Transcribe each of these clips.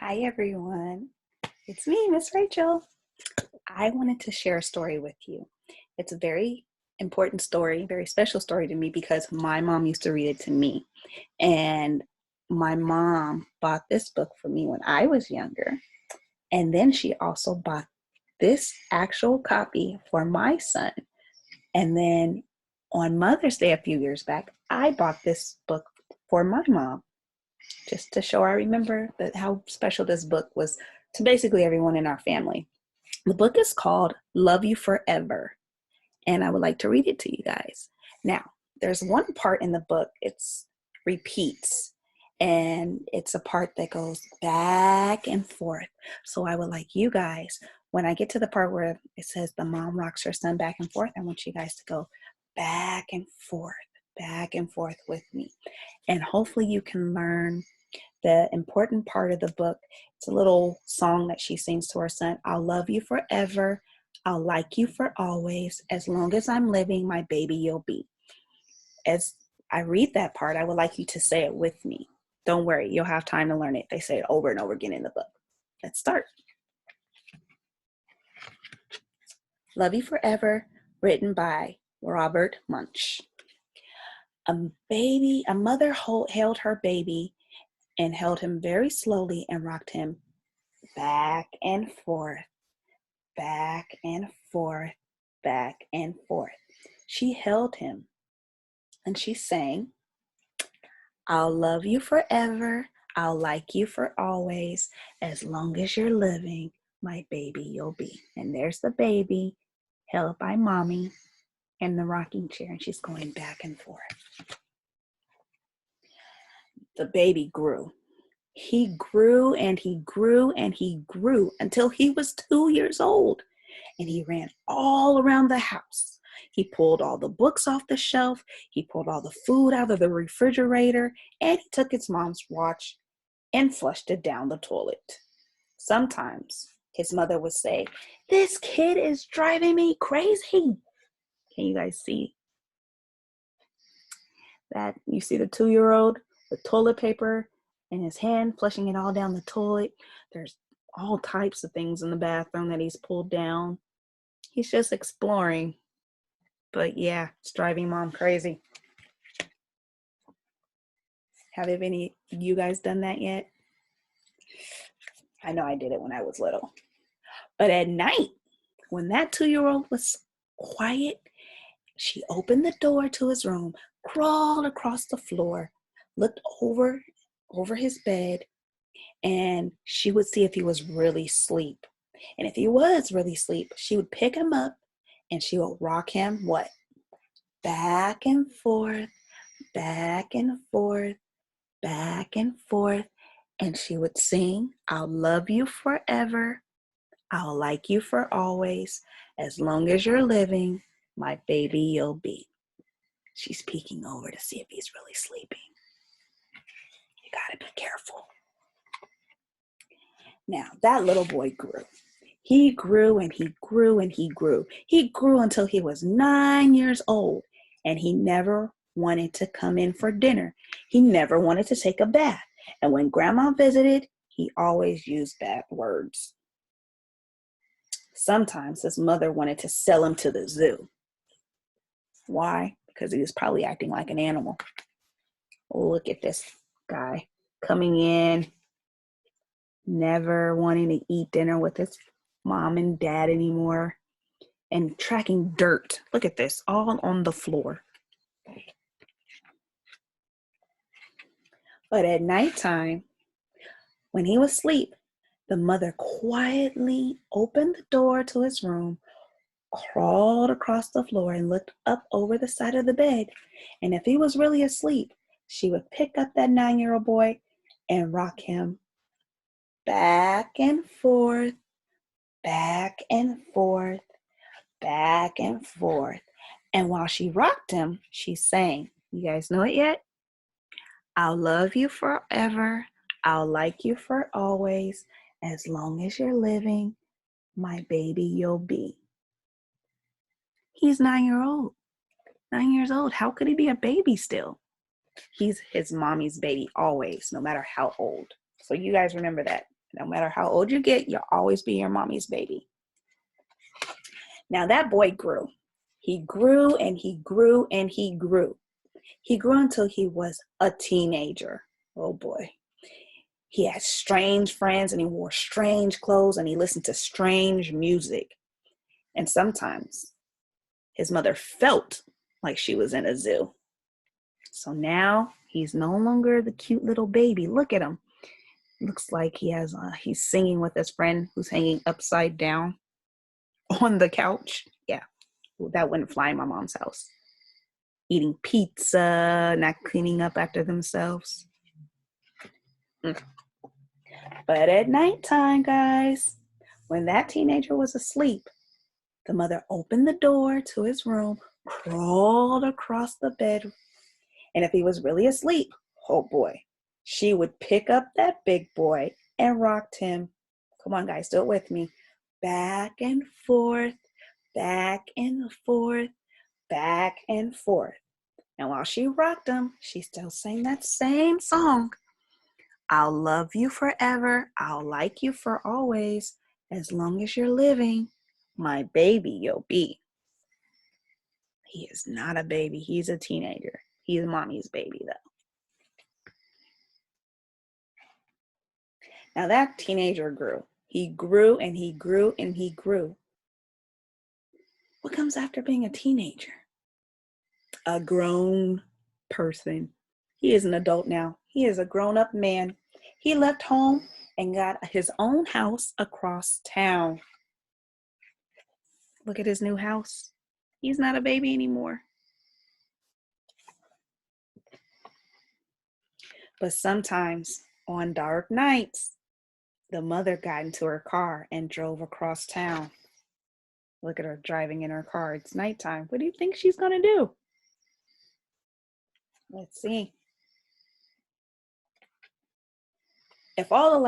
Hi, everyone. It's me, Miss Rachel. I wanted to share a story with you. It's a very important story, very special story to me because my mom used to read it to me. And my mom bought this book for me when I was younger. And then she also bought this actual copy for my son. And then on Mother's Day a few years back, I bought this book for my mom, just to show I remember how special this book was to basically everyone in our family. The book is called Love You Forever, and I would like to read it to you guys. Now, there's one part in the book, it's repeats, and it's a part that goes back and forth. So I would like you guys, when I get to the part where it says the mom rocks her son back and forth, I want you guys to go back and forth with me. And hopefully you can learn the important part of the book. It's a little song that she sings to her son. I'll love you forever. I'll like you for always. As long as I'm living, my baby you'll be. As I read that part, I would like you to say it with me. Don't worry, you'll have time to learn it. They say it over and over again in the book. Let's start. Love You Forever, written by Robert Munsch. A mother held her baby and held him very slowly and rocked him back and forth, back and forth, back and forth. She held him and she sang, I'll love you forever. I'll like you for always. As long as you're living, my baby you'll be. And there's the baby held by mommy in the rocking chair, and she's going back and forth. The baby grew. He grew and he grew and he grew until he was 2 years old, and he ran all around the house. He pulled all the books off the shelf. He pulled all the food out of the refrigerator, and he took his mom's watch and flushed it down the toilet. Sometimes his mother would say, this kid is driving me crazy. Can you guys see that? You see the 2-year-old with toilet paper in his hand, flushing it all down the toilet. There's all types of things in the bathroom that he's pulled down. He's just exploring. But yeah, it's driving mom crazy. Have any of you guys done that yet? I know I did it when I was little. But at night, when that 2-year-old was quiet, she opened the door to his room, crawled across the floor, looked over his bed, and she would see if he was really asleep. And if he was really asleep, she would pick him up and she would rock him, what? Back and forth, back and forth, back and forth. And she would sing, I'll love you forever. I'll like you for always. As long as you're living, my baby you'll be. She's peeking over to see if he's really sleeping. You gotta be careful. Now, that little boy grew. He grew and he grew and he grew. He grew until he was 9 years old, and he never wanted to come in for dinner. He never wanted to take a bath. And when grandma visited, he always used bad words. Sometimes his mother wanted to sell him to the zoo. Why? Because he was probably acting like an animal. Oh, look at this guy coming in, never wanting to eat dinner with his mom and dad anymore, and tracking dirt. Look at this, all on the floor. But at nighttime, when he was asleep, the mother quietly opened the door to his room, crawled across the floor, and looked up over the side of the bed. And if he was really asleep, she would pick up that 9-year-old boy and rock him back and forth, back and forth, back and forth. And while she rocked him, she sang. You guys know it yet? I'll love you forever. I'll like you for always. As long as you're living, my baby you'll be. He's 9 years old. How could he be a baby still? He's his mommy's baby always, no matter how old. So you guys remember that. No matter how old you get, you'll always be your mommy's baby. Now that boy grew. He grew and he grew and he grew. He grew until he was a teenager. Oh boy. He had strange friends and he wore strange clothes and he listened to strange music. And sometimes his mother felt like she was in a zoo. So now he's no longer the cute little baby. Look at him. Looks like he's singing with his friend who's hanging upside down on the couch. Yeah, that wouldn't fly in my mom's house. Eating pizza, not cleaning up after themselves. But at nighttime, guys, when that teenager was asleep, the mother opened the door to his room, crawled across the bed, and if he was really asleep, oh boy, she would pick up that big boy and rocked him. Come on, guys, do it with me. Back and forth, back and forth, back and forth. And while she rocked him, she still sang that same song. I'll love you forever. I'll like you for always. As long as you're living, my baby you'll be. He is not a baby. He's a teenager. He's mommy's baby, though. Now that teenager grew. He grew and he grew and he grew. What comes after being a teenager? A grown person. He is an adult now. He is a grown-up man. He left home and got his own house across town. Look at his new house. He's not a baby anymore. But sometimes on dark nights, the mother got into her car and drove across town. Look at her driving in her car. It's nighttime. What do you think she's going to do? Let's see. If all the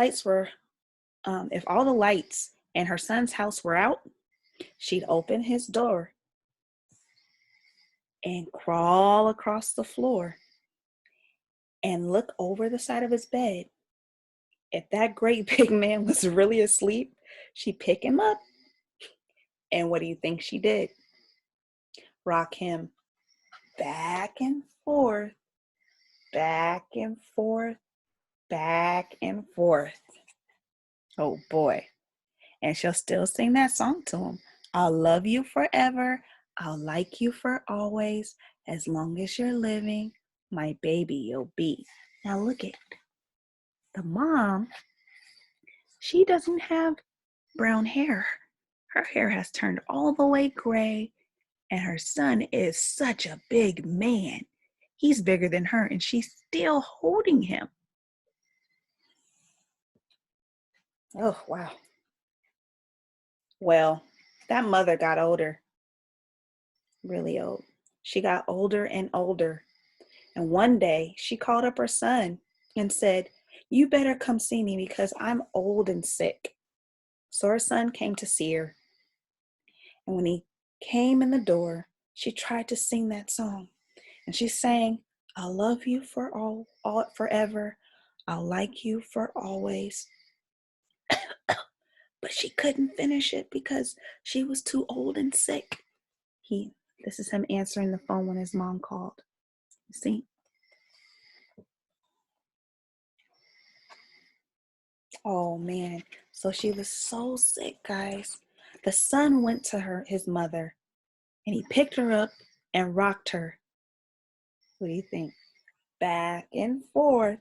lights in her son's house were out, she'd open his door and crawl across the floor and look over the side of his bed. If that great big man was really asleep, she'd pick him up. And what do you think she did? Rock him back and forth, back and forth, back and forth. Oh boy. And she'll still sing that song to him. I'll love you forever. I'll like you for always. As long as you're living, my baby you'll be. Now look at the mom. She doesn't have brown hair. Her hair has turned all the way gray. And her son is such a big man. He's bigger than her and she's still holding him. Oh, wow. Well, that mother got older, really old. She got older and older. And one day she called up her son and said, you better come see me because I'm old and sick. So her son came to see her. And when he came in the door, she tried to sing that song. And she sang, I'll love you for all forever. I'll like you for always. But she couldn't finish it because she was too old and sick. This is him answering the phone when his mom called. You see? Oh man. So she was so sick, guys. The son went to his mother, and he picked her up and rocked her. What do you think? Back and forth,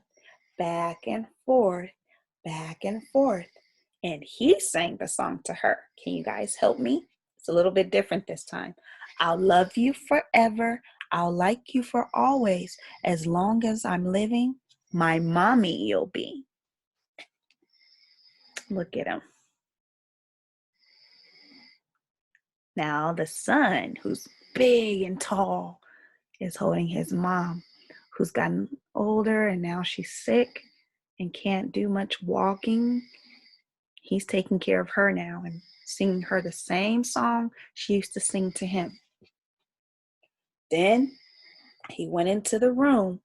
back and forth, back and forth. And he sang the song to her. Can you guys help me? It's a little bit different this time. I'll love you forever. I'll like you for always. As long as I'm living, my mommy you'll be. Look at him. Now the son, who's big and tall, is holding his mom, who's gotten older and now she's sick and can't do much walking. He's taking care of her now and singing her the same song she used to sing to him. Then he went into the room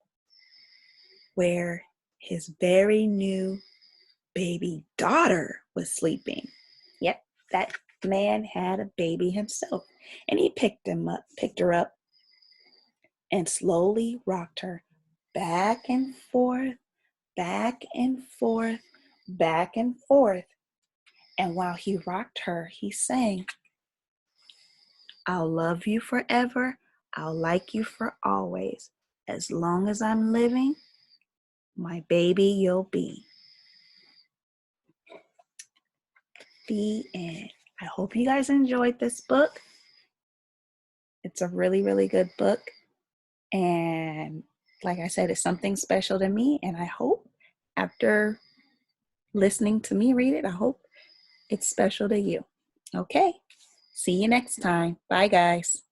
where his very new baby daughter was sleeping. Yep, that man had a baby himself. And he picked her up, and slowly rocked her back and forth, back and forth, back and forth. And while he rocked her, he sang, "I'll love you forever. I'll like you for always. As long as I'm living, my baby you'll be." The end. I hope you guys enjoyed this book. It's a really, really good book. And like I said, it's something special to me. And I hope after listening to me read it, I hope it's special to you. Okay. See you next time. Bye, guys.